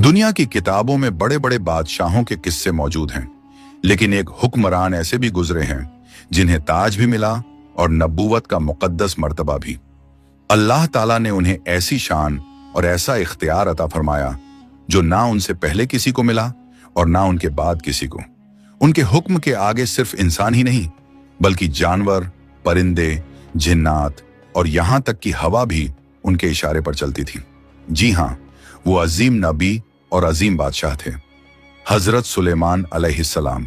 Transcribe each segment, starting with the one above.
दुनिया की किताबों में बड़े बड़े बादशाहों के किस्से मौजूद हैं, लेकिन एक हुक्मरान ऐसे भी गुजरे हैं जिन्हें ताज भी मिला और नबूवत का मुकद्दस मर्तबा भी। अल्लाह ताला ने उन्हें ऐसी शान और ऐसा इख्तियार अता फरमाया जो ना उनसे पहले किसी को मिला और ना उनके बाद किसी को। उनके हुक्म के आगे सिर्फ इंसान ही नहीं बल्कि जानवर, परिंदे, जिन्नात और यहां तक कि हवा भी उनके इशारे पर चलती थी। जी हाँ, वो अजीम नबी और अजीम बादशाह थे, हजरत सुलेमान अलैहिस्सलाम।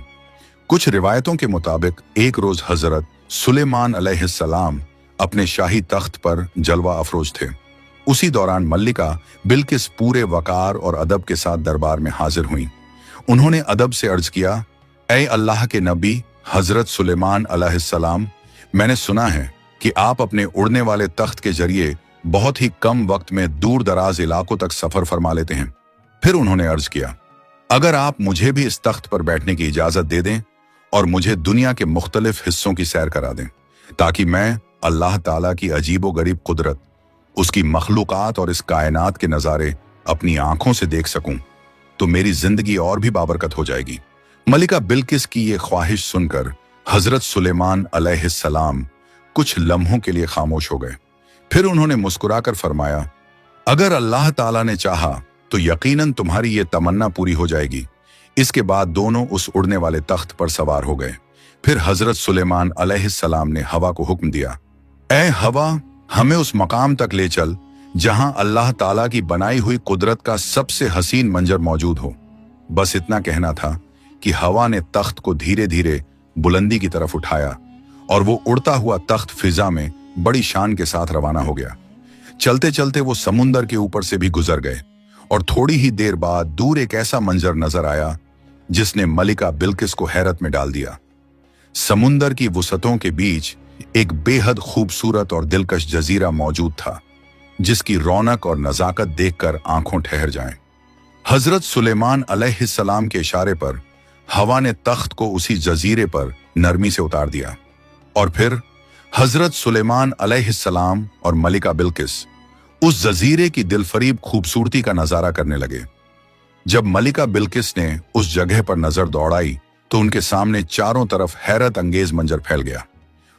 कुछ रिवायतों के मुताबिक एक रोज हजरत सुलेमान अलैहिस्सलाम अपने शाही तख्त पर जलवा अफरोज थे। उसी दौरान मल्लिका बिल्किस पूरे वकार और अदब के साथ दरबार में हाजिर हुई। उन्होंने अदब से अर्ज किया, ऐ अल्लाह के नबी हजरत सुलेमान अलैहिस्सलाम, मैंने सुना है कि आप अपने उड़ने वाले तख्त के जरिए बहुत ही कम वक्त में दूर दराज इलाकों तक सफर फरमा लेते हैं। फिर उन्होंने अर्ज किया, अगर आप मुझे भी इस तख्त पर बैठने की इजाजत दे दें और मुझे दुनिया के मुख्तलिफ हिस्सों की सैर करा दें ताकि मैं अल्लाह ताला की अजीबो गरीब कुदरत, उसकी मखलूकात और इस कायनात के नज़ारे अपनी आंखों से देख सकूं, तो मेरी जिंदगी और भी बाबरकत हो जाएगी। मलिका बिल्किस की ये ख्वाहिश सुनकर हजरत सुलेमान अलैहिस्सलाम कुछ लम्हों के लिए खामोश हो गए। फिर उन्होंने मुस्कुराकर फरमाया, अगर अल्लाह ताला ने चाहा तो यकीनन तुम्हारी ये तमन्ना पूरी हो जाएगी। इसके बाद दोनों उस उड़ने वाले तख्त पर सवार हो गए। फिर हजरत सुलेमान अलैहिस्सलाम ने हवा को हुक्म दिया, ऐ हवा, हमें उस मकाम तक ले चल जहां अल्लाह ताला की बनाई हुई कुदरत का सबसे हसीन मंजर मौजूद हो। बस इतना कहना था कि हवा ने तख्त को धीरे धीरे बुलंदी की तरफ उठाया और वो उड़ता हुआ तख्त फिजा में बड़ी शान के साथ रवाना हो गया। चलते चलते वो समुंदर के ऊपर से भी गुजर गए और थोड़ी ही देर बाद दूर एक ऐसा मंजर नजर आया जिसने मलिका बिल्किस को हैरत में डाल दिया। समुंदर की वुसतों के बीच एक बेहद खूबसूरत और दिलकश जजीरा मौजूद था जिसकी रौनक और नजाकत देखकर आंखों ठहर जाएं। हजरत सुलेमान अलैहिस्सलाम के इशारे पर हवा ने तख्त को उसी जजीरे पर नरमी से उतार दिया और फिर हजरत सुलेमान अलैहिस्सलाम और मलिका बिल्किस उस जजीरे की दिलफरीब खूबसूरती का नजारा करने लगे। जब मलिका बिल्किस ने उस जगह पर नजर दौड़ाई तो उनके सामने चारों तरफ हैरत अंगेज मंजर फैल गया।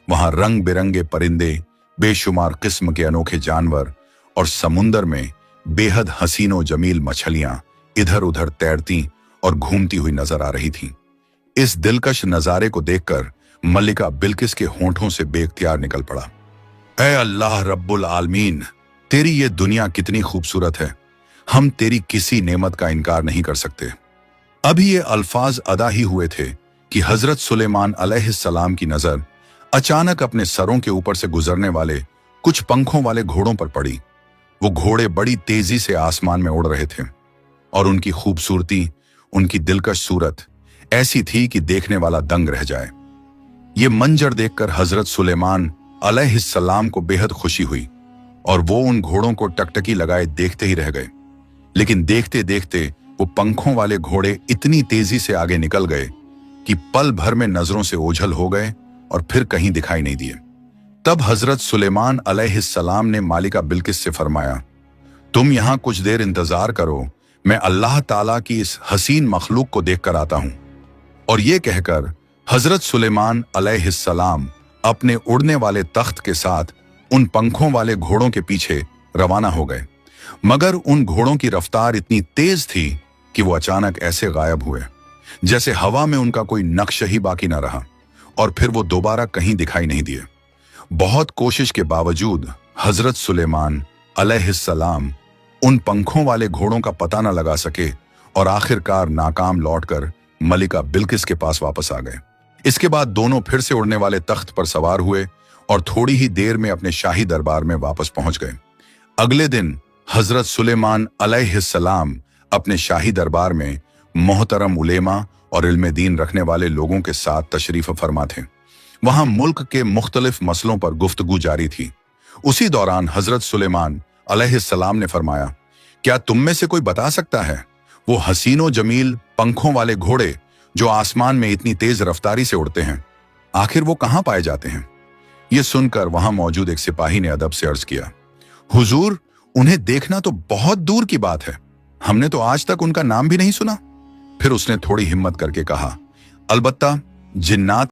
वहां रंग बिरंगे परिंदे, बेशुमार किस्म के अनोखे जानवर और समुंदर में बेहद हसीनो जमील मछलियां इधर उधर तैरती और घूमती हुई नजर आ रही थीं। इस दिलकश नजारे को देखकर मलिका बिल्किस के होंठों से बेख्तियार निकल पड़ा, ऐ अल्लाह रब्बुल आलमीन, तेरी ये दुनिया कितनी खूबसूरत है, हम तेरी किसी नेमत का इनकार नहीं कर सकते। अभी ये अल्फाज अदा ही हुए थे कि हजरत सुलेमान अलैहिस्सलाम की नजर अचानक अपने सरों के ऊपर से गुजरने वाले कुछ पंखों वाले घोड़ों पर पड़ी। वो घोड़े बड़ी तेजी से आसमान में उड़ रहे थे और उनकी खूबसूरती, उनकी दिलकश सूरत ऐसी थी कि देखने वाला दंग रह जाए। ये मंजर देखकर हजरत सुलेमान अलैहिस्सलाम को बेहद खुशी हुई और वो उन घोड़ों को टकटकी लगाए देखते ही रह गए। लेकिन देखते देखते वो पंखों वाले घोड़े इतनी तेजी से आगे निकल गए कि पल भर में नजरों से ओझल हो गए और फिर कहीं दिखाई नहीं दिए। तब हजरत सुलेमान अलैहिस्सलाम ने मालिका बिल्किस से फरमाया, तुम यहां कुछ देर इंतजार करो, मैं अल्लाह ताला की इस हसीन मखलूक को देख कर आता हूं। और ये कहकर हजरत सुलेमान अलैहिस्सलाम अपने उड़ने वाले तख्त के साथ उन पंखों वाले घोड़ों के पीछे रवाना हो गए। मगर उन घोड़ों की रफ्तार इतनी तेज थी कि वो अचानक ऐसे गायब हुए जैसे हवा में उनका कोई नक्श ही बाकी न रहा और फिर वो दोबारा कहीं दिखाई नहीं दिए। बहुत कोशिश के बावजूद हजरत सुलेमान अलैहिस्सलाम उन पंखों वाले घोड़ों का पता न लगा सके और आखिरकार नाकाम लौटकर मलिका बिल्किस के पास वापस आ गए। इसके बाद दोनों फिर से उड़ने वाले तख्त पर सवार हुए और थोड़ी ही देर में अपने शाही दरबार में वापस पहुंच गए। अगले दिन हजरत सुलेमान अलैहिस्सलाम अपने शाही दरबार में मोहतरम उलेमा और इल्म दीन रखने वाले लोगों के साथ तशरीफ फरमा थे। वहां मुल्क के मुख्तलिफ मसलों पर गुफ्तगू जारी थी। उसी दौरान हजरत सुलेमान अलैहिस्सलाम ने फरमाया, क्या तुम में से कोई बता सकता है वो हसीनो जमील पंखों वाले घोड़े जो आसमान में इतनी तेज रफ्तारी से उड़ते हैं, आखिर वो कहां पाए जाते हैं? ये सुनकर वहां मौजूद एक सिपाही ने अदब से अर्ज किया, हुजूर, उन्हें देखना तो बहुत दूर की बात है, हमने तो आज तक उनका नाम भी नहीं सुना। फिर उसने थोड़ी हिम्मत करके कहा, अलबत्ता जिन्नात